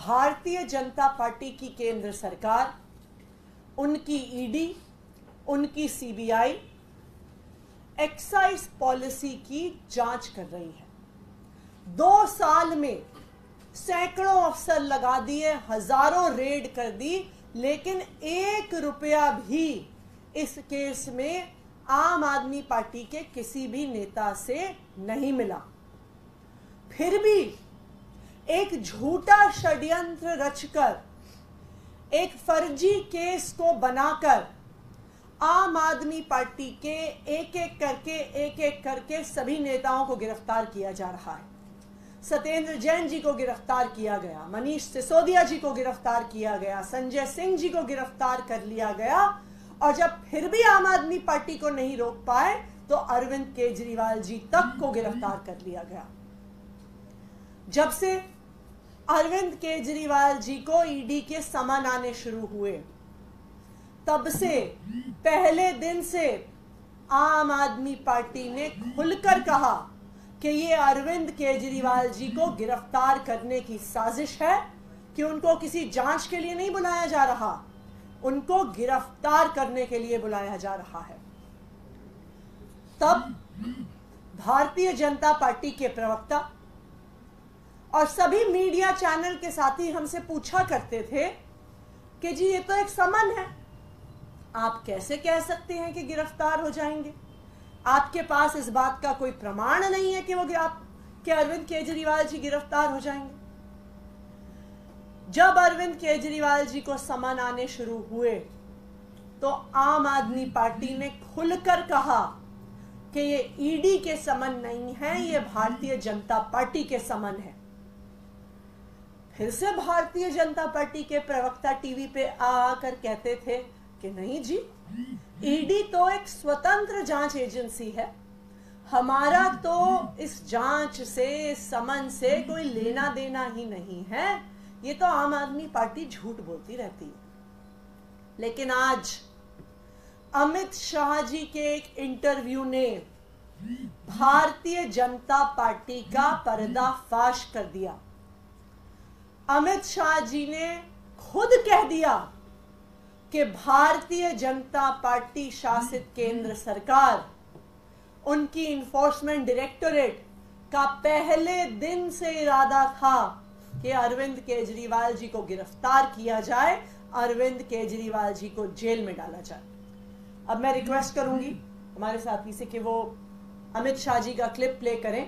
Bharatiya Janata party की केंद्र सरकार, उनकी ईडी, उनकी सीबीआई एक्साइज पॉलिसी की जांच कर रही है। 2 साल में सैकड़ों अफसर लगा दिए, हजारों रेड कर दी, लेकिन 1 रुपया भी इस केस में आम आदमी पार्टी के किसी भी नेता से नहीं मिला। फिर भी एक झूठा षड्यंत्र रचकर, एक फर्जी केस को बनाकर आम आदमी पार्टी के एक एक करके सभी नेताओं को गिरफ्तार किया जा रहा है। सत्येंद्र जैन जी को गिरफ्तार किया गया, मनीष सिसोदिया जी को गिरफ्तार किया गया, संजय सिंह जी को गिरफ्तार कर लिया गया, और जब फिर भी आम आदमी पार्टी को नहीं रोक पाए तो अरविंद केजरीवाल जी तक को गिरफ्तार कर लिया गया। जब से अरविंद केजरीवाल जी को ईडी के समन आने शुरू हुए, तब से पहले दिन से आम आदमी पार्टी ने खुलकर कहा कि ये अरविंद केजरीवाल जी को गिरफ्तार करने की साजिश है, कि उनको किसी जांच के लिए नहीं बुलाया जा रहा, उनको गिरफ्तार करने के लिए बुलाया जा रहा है। तब भारतीय जनता पार्टी के प्रवक्ता और सभी मीडिया चैनल के साथी हमसे पूछा करते थे कि जी ये तो एक समन है, आप कैसे कह सकते हैं कि गिरफ्तार हो जाएंगे? आपके पास इस बात का कोई प्रमाण नहीं है कि अरविंद केजरीवाल जी गिरफ्तार हो जाएंगे। जब अरविंद केजरीवाल जी को समन आने शुरू हुए तो आम आदमी पार्टी ने खुलकर कहा कि ये ईडी के समन नहीं है, ये भारतीय जनता पार्टी के समन है। फिर से भारतीय जनता पार्टी के प्रवक्ता टीवी पे आकर कहते थे कि नहीं जी, ईडी तो एक स्वतंत्र जांच एजेंसी है, हमारा तो इस जांच से, समन से कोई लेना देना ही नहीं है, ये तो आम आदमी पार्टी झूठ बोलती रहती है। लेकिन आज अमित शाह जी के एक इंटरव्यू ने भारतीय जनता पार्टी का पर्दाफाश कर दिया। अमित शाह जी ने खुद कह दिया कि भारतीय जनता पार्टी शासित केंद्र सरकार, उनकी इन्फोर्समेंट डायरेक्टोरेट का पहले दिन से इरादा था कि अरविंद केजरीवाल जी को गिरफ्तार किया जाए, अरविंद केजरीवाल जी को जेल में डाला जाए। अब मैं रिक्वेस्ट करूंगी हमारे साथी से कि वो अमित शाह जी का क्लिप प्ले करें,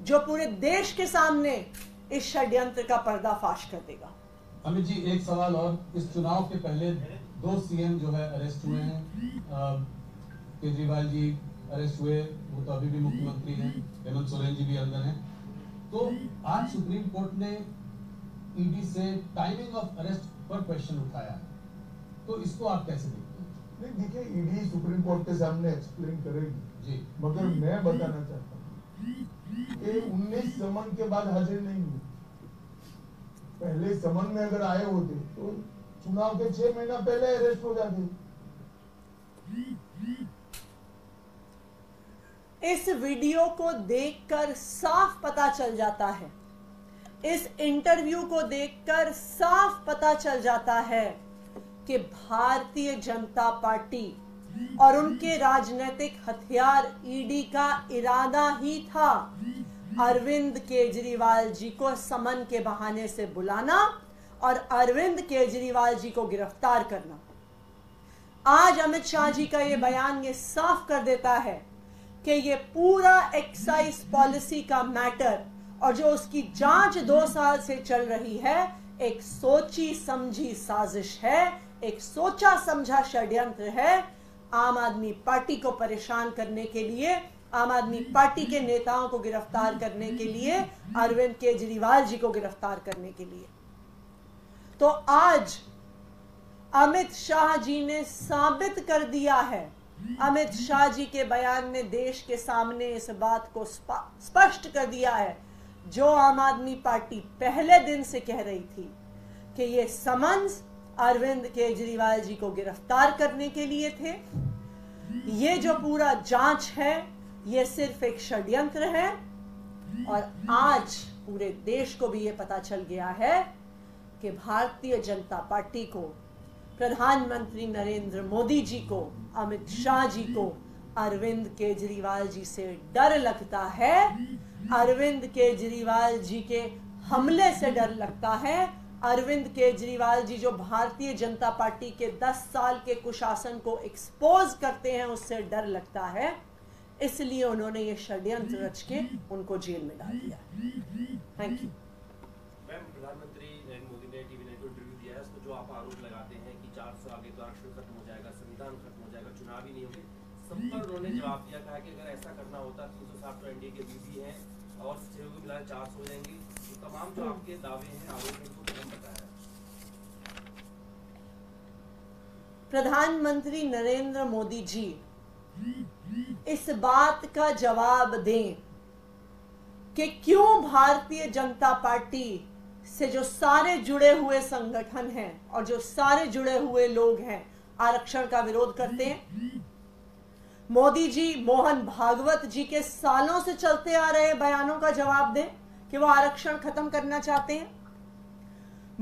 जो पूरे देश के सामने इस षड्यंत्र का पर्दाफाश कर देगा। अमित जी, एक सवाल और, इस चुनाव के पहले 2 सीएम जो है अरेस्ट हुए हैं। केजरीवाल जी अरेस्ट हुए, वो तो अभी भी मुख्यमंत्री हैं, हेमंत सोरेन जी भी अंदर हैं। तो आज सुप्रीम कोर्ट ने ईडी से टाइमिंग ऑफ अरेस्ट पर क्वेश्चन उठाया है, तो इसको आप कैसे देखते हैं? नहीं, देखिए, ईडी सुप्रीम कोर्ट के सामने एक्सप्लेन करेगी जी, मगर मैं बताना चाहता हूँ कि 19 समन के बाद हाजिर नहीं हुए। पहले समन में अगर आए होते तो चुनाव के 6 महीना पहले अरेस्ट हो जाते। इस वीडियो को देखकर साफ पता चल जाता है, इस इंटरव्यू को देखकर साफ पता चल जाता है कि भारतीय जनता पार्टी और उनके राजनीतिक हथियार ईडी का इरादा ही था अरविंद केजरीवाल जी को समन के बहाने से बुलाना और अरविंद केजरीवाल जी को गिरफ्तार करना। आज अमित शाह जी का ये बयान ये साफ कर देता है कि ये पूरा एक्साइज पॉलिसी का मैटर और जो उसकी जांच 2 साल से चल रही है, एक सोची समझी साजिश है, एक सोचा समझा षड्यंत्र है, आम आदमी पार्टी को परेशान करने के लिए, आम आदमी पार्टी के नेताओं को गिरफ्तार करने के लिए, अरविंद केजरीवाल जी को गिरफ्तार करने के लिए। तो आज अमित शाह जी ने साबित कर दिया है, अमित शाह जी के बयान ने देश के सामने इस बात को स्पष्ट कर दिया है, जो आम आदमी पार्टी पहले दिन से कह रही थी कि ये समन्स अरविंद केजरीवाल जी को गिरफ्तार करने के लिए थे। ये जो पूरा जांच है, ये सिर्फ एक षड्यंत्र है। और आज पूरे देश को भी ये पता चल गया है कि भारतीय जनता पार्टी को, प्रधानमंत्री नरेंद्र मोदी जी को, अमित शाह जी को अरविंद केजरीवाल जी से डर लगता है। अरविंद केजरीवाल जी के हमले से डर लगता है। अरविंद केजरीवाल जी जो भारतीय जनता पार्टी के 10 साल के कुशासन को एक्सपोज करते हैं, उससे डर लगता है। इसलिए उन्होंने ये षड्यंत्र रच के उनको जेल में डाल दिया। Thank you. मैम, प्रधानमंत्री नरेंद्र मोदी ने TV9 को इंटरव्यू दिया है, उसमें जो आप आरोप लगाते हैं कि 400 आगे तो आरक्षण खत्म हो जाएगा, संविधान खत्म हो जाएगा, चुनाव ही नहीं होंगे, सब पर उन्होंने जवाब दिया, कहा कि अगर ऐसा करना होता 360 तो एनडीए के बीच है और सहयोगी मिला 400 हो जाएंगे। तो तमाम जो आपके दावे हैं, आरोप हैं, उनको कौन बताया? प्रधानमंत्री नरेंद्र मोदी जी इस बात का जवाब दें कि क्यों भारतीय जनता पार्टी से जो सारे जुड़े हुए संगठन हैं और जो सारे जुड़े हुए लोग हैं आरक्षण का विरोध करते हैं। मोदी जी मोहन भागवत जी के सालों से चलते आ रहे बयानों का जवाब दें कि वो आरक्षण खत्म करना चाहते हैं।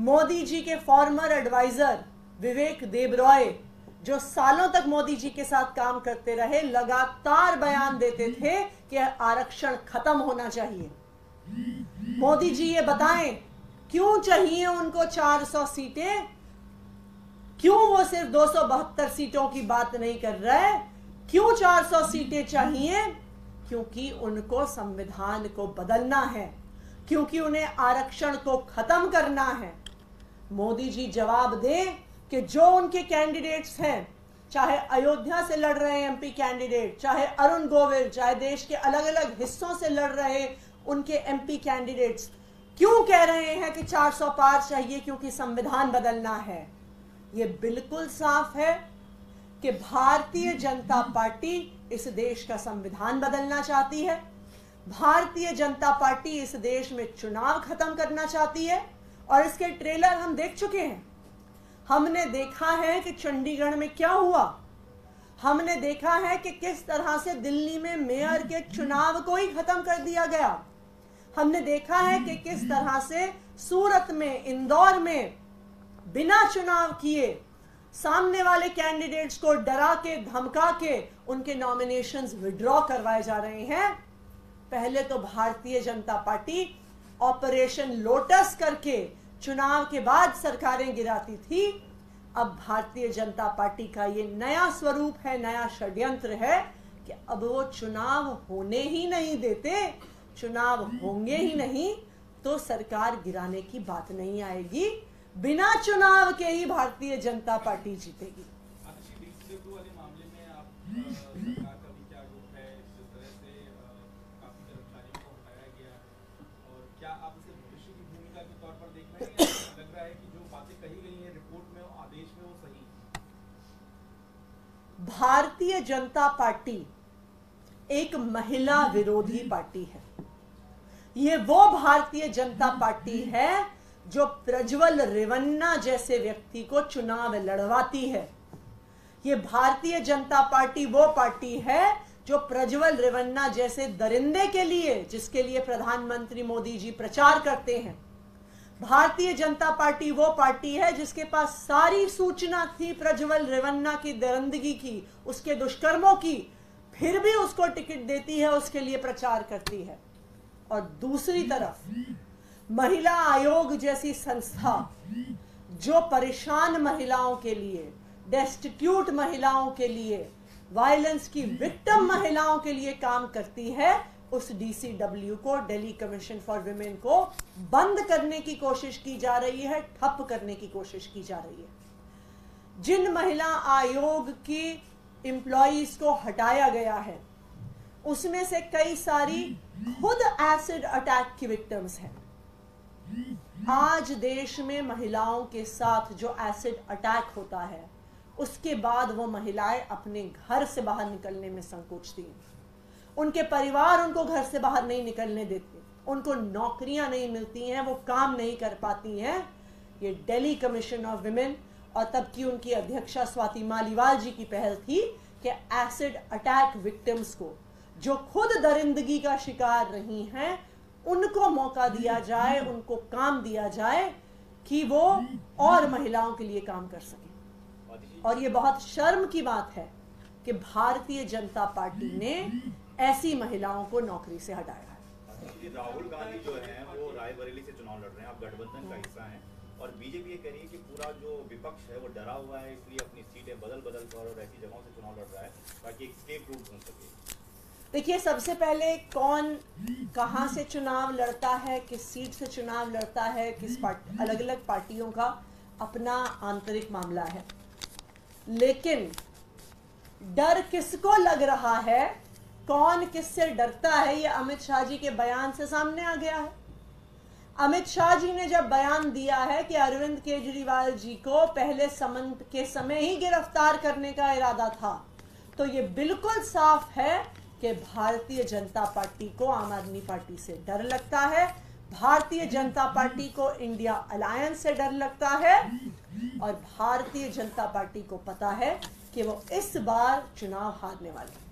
मोदी जी के फॉर्मर एडवाइजर विवेक देबरॉय जो सालों तक मोदी जी के साथ काम करते रहे, लगातार बयान देते थे कि आरक्षण खत्म होना चाहिए। मोदी जी ये बताएं क्यों चाहिए उनको 400 सीटें, क्यों वो सिर्फ 272 सीटों की बात नहीं कर रहे, क्यों 400 सीटें चाहिए? क्योंकि उनको संविधान को बदलना है, क्योंकि उन्हें आरक्षण को खत्म करना है। मोदी जी जवाब दें कि जो उनके कैंडिडेट्स हैं, चाहे अयोध्या से लड़ रहे एमपी कैंडिडेट, चाहे अरुण गोविल, चाहे देश के अलग अलग हिस्सों से लड़ रहे उनके एमपी कैंडिडेट्स, क्यों कह रहे हैं कि 400 पार चाहिए? क्योंकि संविधान बदलना है। ये बिल्कुल साफ है कि भारतीय जनता पार्टी इस देश का संविधान बदलना चाहती है। भारतीय जनता पार्टी इस देश में चुनाव खत्म करना चाहती है और इसके ट्रेलर हम देख चुके हैं। हमने देखा है कि चंडीगढ़ में क्या हुआ, हमने देखा है कि किस तरह से दिल्ली में मेयर के चुनाव को ही खत्म कर दिया गया, हमने देखा है कि किस तरह से सूरत में, इंदौर में बिना चुनाव किए सामने वाले कैंडिडेट्स को डरा के धमका के उनके नॉमिनेशंस विड्रॉ करवाए जा रहे हैं। पहले तो Bharatiya Janata party operation lotus करके चुनाव के बाद सरकारें गिराती थी। अब भारतीय जनता पार्टी का ये नया स्वरूप है, नया षड्यंत्र है कि अब वो चुनाव होने ही नहीं देते। चुनाव होंगे ही नहीं तो सरकार गिराने की बात नहीं आएगी। बिना चुनाव के ही भारतीय जनता पार्टी जीतेगी। वाले मामले में आप सरकार का भी क्या रूप है, जिस तरह से काफी कर्मचारियों को हटाया गया, और क्या आप इसे भविष्य की भूमिका के तौर पर देख रहे हैं? लग रहा है कि जो बातें कही गई हैं रिपोर्ट में, आदेश में, वो सही? भारतीय जनता पार्टी एक महिला विरोधी पार्टी है। ये वो भारतीय जनता पार्टी है जो प्रज्वल रेवन्ना जैसे व्यक्ति को चुनाव लड़वाती है। ये भारतीय जनता पार्टी वो पार्टी है जो प्रज्वल रेवन्ना जैसे दरिंदे के लिए, जिसके लिए प्रधानमंत्री मोदी जी प्रचार करते हैं। भारतीय जनता पार्टी वो पार्टी है जिसके पास सारी सूचना थी प्रज्वल रेवन्ना की दरिंदगी की, उसके दुष्कर्मों की, फिर भी उसको टिकट देती है, उसके लिए प्रचार करती है। और दूसरी तरफ महिला आयोग जैसी संस्था जो परेशान महिलाओं के लिए, डेस्टिट्यूट महिलाओं के लिए, वायलेंस की विक्टिम महिलाओं के लिए काम करती है, उस डीसीडब्ल्यू को, दिल्ली कमीशन फॉर विमेन को बंद करने की कोशिश की जा रही है, ठप करने की कोशिश की जा रही है। जिन महिला आयोग की एम्प्लॉइज को हटाया गया है उसमें से कई सारी खुद एसिड अटैक की विक्टिम्स हैं। आज देश में महिलाओं के साथ जो एसिड अटैक होता है उसके बाद वो महिलाएं अपने घर से बाहर निकलने में संकोचती हैं। उनके परिवार उनको घर से बाहर नहीं निकलने देते, उनको नौकरियां नहीं मिलती हैं, वो काम नहीं कर पाती हैं। ये दिल्ली कमीशन ऑफ विमेन और तब की उनकी अध्यक्षा स्वाति मालीवाल जी की पहल थी कि एसिड अटैक विक्टिम्स को, जो खुद दरिंदगी का शिकार रही हैं, उनको मौका दिया जाए, उनको काम दिया जाए कि वो और महिलाओं के लिए काम कर सकें। और ये बहुत शर्म की बात है कि भारतीय जनता पार्टी ने ऐसी महिलाओं को नौकरी से हटाया है। राहुल गांधी जो है वो रायबरेली से चुनाव लड़ रहे हैं, आप गठबंधन का हिस्सा हैं, और बीजेपी ये कह रही है कि पूरा जो विपक्ष है वो डरा हुआ है, इसलिए अपनी सीटें बदल कर और ऐसी जगहों से चुनाव लड़ रहा है ताकि एक स्केप रूट बन सके। देखिए, सबसे पहले कौन कहाँ से चुनाव लड़ता है, किस सीट से चुनाव लड़ता है, किस अलग अलग पार्टियों का अपना आंतरिक मामला है, लेकिन डर किसको लग रहा है, कौन किससे डरता है, ये अमित शाह जी के बयान से सामने आ गया है। अमित शाह जी ने जब बयान दिया है कि अरविंद केजरीवाल जी को पहले समन के समय ही गिरफ्तार करने का इरादा था, तो ये बिल्कुल साफ है कि भारतीय जनता पार्टी को आम आदमी पार्टी से डर लगता है, भारतीय जनता पार्टी को इंडिया अलायंस से डर लगता है, और भारतीय जनता पार्टी को पता है कि वो इस बार चुनाव हारने वाले हैं।